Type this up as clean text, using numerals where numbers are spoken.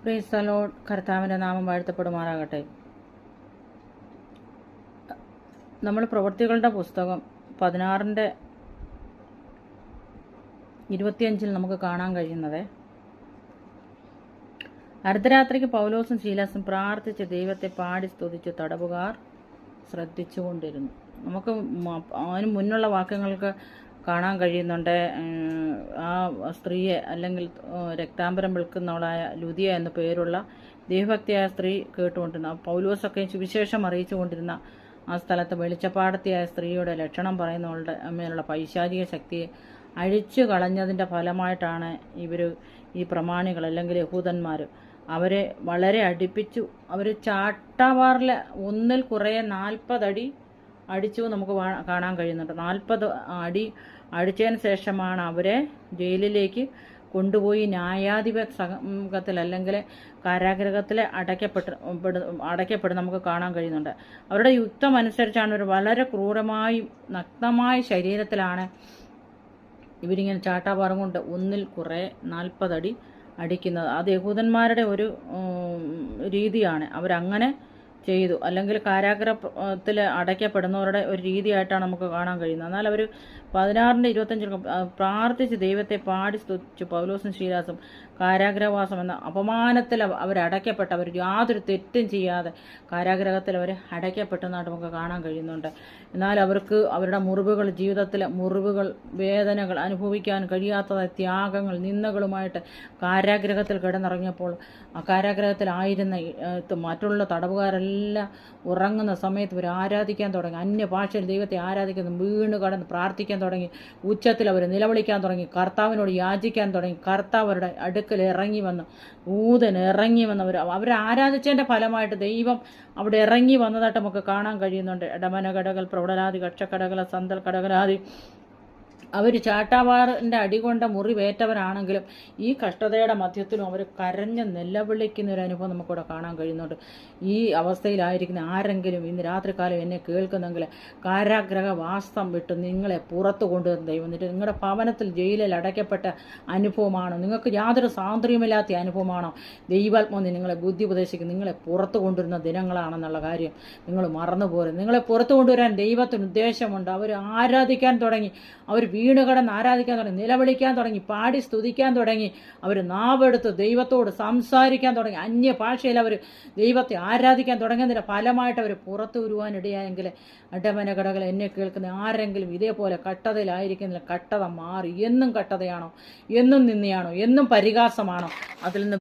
Praise the Lord. കർത്താവിൻ്റെ നാമം വാഴ്ത്തപ്പെടുമാറാകട്ടെ. നമ്മൾ പ്രവൃത്തികളുടെ പുസ്തകം 16:25 നമുക്ക് കാണാൻ കഴിയുന്നത്, അർദ്ധരാത്രിക്ക് പൗലോസും ശീലാസും പ്രാർത്ഥിച്ച് ദൈവത്തെ പാടി സ്തുതിച്ച് തടവുകാർ ശ്രദ്ധിച്ചുകൊണ്ടിരുന്നു. നമുക്ക് അതിന് മുന്നുള്ള വാക്യങ്ങൾക്ക് കാണാൻ കഴിയുന്നുണ്ട്. ആ സ്ത്രീയെ, അല്ലെങ്കിൽ രക്താംബരം വിൽക്കുന്നവളായ ലുദിയ എന്ന പേരുള്ള ദൈവഭക്തിയായ സ്ത്രീ കേട്ടുകൊണ്ടിരുന്ന, പൗലോസൊക്കെ സുവിശേഷം അറിയിച്ചുകൊണ്ടിരുന്ന ആ സ്ഥലത്ത് വെളിച്ചപ്പാടത്തിയായ സ്ത്രീയുടെ ലക്ഷണം പറയുന്നവളുടെ മേലുള്ള പൈശാചിക ശക്തിയെ അഴിച്ചു കളഞ്ഞതിൻ്റെ ഫലമായിട്ടാണ് ഈ പ്രമാണികൾ അല്ലെങ്കിൽ യഹൂദന്മാർ അവരെ വളരെ അടുപ്പിച്ചു. അവർ ചാട്ടാവാറിൽ ഒന്നിൽ കുറേ 40 അടി അടിച്ചു നമുക്ക് കാണാൻ കഴിയുന്നുണ്ട്. 40 അടി അടിച്ചതിന് ശേഷമാണ് അവരെ ജയിലിലേക്ക് കൊണ്ടുപോയി ന്യായാധിപ സംഘത്തിൽ അല്ലെങ്കിൽ കാരാഗൃഹത്തിൽ അടയ്ക്കപ്പെട്ട് നമുക്ക് കാണാൻ കഴിയുന്നുണ്ട്. അവരുടെ യുക്തം അനുസരിച്ചാണ് ഒരു വളരെ ക്രൂരമായി നഗ്നമായ ശരീരത്തിലാണ് ഇവരിങ്ങനെ ചാട്ടാപാറം കൊണ്ട് ഒന്നിൽ കുറേ 40 അടി അടിക്കുന്നത്. അത് യഹൂദന്മാരുടെ ഒരു രീതിയാണ്. അവരങ്ങനെ ചെയ്തു, അല്ലെങ്കിൽ കാരാഗ്രഹത്തിൽ അടയ്ക്കപ്പെടുന്നവരുടെ ഒരു രീതിയായിട്ടാണ് നമുക്ക് കാണാൻ കഴിയുന്നത്. എന്നാൽ അവർ 16:25 പ്രാർത്ഥിച്ച് ദൈവത്തെ പാടി സ്തുതിച്ചു പൗലോസും ശീലാസും കാരാഗ്രഹവാസം എന്ന അപമാനത്തിൽ അവരടയ്ക്കപ്പെട്ട, അവർ യാതൊരു തെറ്റും ചെയ്യാതെ കാരാഗ്രഹത്തിൽ അവർ അടയ്ക്കപ്പെട്ടെന്നായിട്ട് നമുക്ക് കാണാൻ കഴിയുന്നുണ്ട്. എന്നാൽ അവർക്ക് അവരുടെ മുറിവുകൾ, ജീവിതത്തിലെ മുറിവുകൾ, വേദനകൾ അനുഭവിക്കാൻ കഴിയാത്ത ത്യാഗങ്ങൾ, നിന്ദകളുമായിട്ട് കാരാഗ്രഹത്തിൽ കിടന്നിറങ്ങിയപ്പോൾ ആ കാരാഗ്രഹത്തിലായിരുന്ന മറ്റുള്ള തടവുകാരെല്ലാം ഉറങ്ങുന്ന സമയത്ത് ഇവർ ആരാധിക്കാൻ തുടങ്ങി. അന്യഭാഷയിൽ ദൈവത്തെ ആരാധിക്കുന്നു, വീണ് കടന്ന് പ്രാർത്ഥിക്കാൻ തുടങ്ങി. ഉച്ചത്തിൽ അവർ നിലവിളിക്കാൻ തുടങ്ങി, കർത്താവിനോട് യാചിക്കാൻ തുടങ്ങി. കർത്താവ് അവരുടെ അടുക്കൽ ഇറങ്ങി വന്ന്, ഊതൻ ഇറങ്ങി വന്നവർ ആരാധിച്ചതിൻ്റെ ഫലമായിട്ട് ദൈവം അവിടെ ഇറങ്ങി വന്നതായിട്ട് നമുക്ക് കാണാൻ കഴിയുന്നുണ്ട്. ഇടമന കടകൾ, പ്രൗഢലാദി, കക്ഷക്കടകൾ, സന്തൽ കടകലാദി, അവർ ചാട്ടാവാറിൻ്റെ അടികൊണ്ട മുറിവേറ്റവരാണെങ്കിലും ഈ കഷ്ടതയുടെ മധ്യത്തിലും അവർ കരഞ്ഞ് നിലവിളിക്കുന്ന ഒരു അനുഭവം നമുക്കിവിടെ കാണാൻ കഴിയുന്നുണ്ട്. ഈ അവസ്ഥയിലായിരിക്കുന്ന ആരെങ്കിലും ഇന്ന് രാത്രികാലം എന്നെ കേൾക്കുന്നെങ്കിൽ കാരാഗ്രഹവാസം വിട്ട് നിങ്ങളെ പുറത്തു കൊണ്ടുവരുന്ന ദൈവം, എന്നിട്ട് നിങ്ങളുടെ ഭവനത്തിൽ ജയിലിൽ അടയ്ക്കപ്പെട്ട അനുഭവമാണോ, നിങ്ങൾക്ക് യാതൊരു സ്വാതന്ത്ര്യമില്ലാത്ത അനുഭവമാണോ, ദൈവാത്മാവ് നിങ്ങളെ ബുദ്ധി ഉപദേശിക്കും, നിങ്ങളെ പുറത്തു കൊണ്ടുവരുന്ന ദിനങ്ങളാണെന്നുള്ള കാര്യം നിങ്ങൾ മറന്നുപോരും. നിങ്ങളെ പുറത്തു കൊണ്ടുവരാൻ ദൈവത്തിന് ഉദ്ദേശമുണ്ട്. അവർ ആരാധിക്കാൻ തുടങ്ങി, അവർ വീണ് കിടന്ന് ആരാധിക്കാൻ തുടങ്ങി, നിലവിളിക്കാൻ തുടങ്ങി, പാടി സ്തുതിക്കാൻ തുടങ്ങി. അവർ നാവെടുത്ത് ദൈവത്തോട് സംസാരിക്കാൻ തുടങ്ങി. അന്യഭാഷയിൽ അവർ ദൈവത്തെ ആരാധിക്കാൻ തുടങ്ങിയതിൻ്റെ ഫലമായിട്ട് അവർ പുറത്തു വരുവാനിടയായെങ്കിൽ അടമന കടകൾ എന്നെ കേൾക്കുന്ന ആരെങ്കിലും ഇതേപോലെ കട്ടതയിലായിരിക്കുന്നില്ല, കട്ടത മാറി. എന്നും കട്ടതയാണോ, എന്നും നിന്നയാണോ, എന്നും പരിഹാസമാണോ, അതിൽ നിന്ന്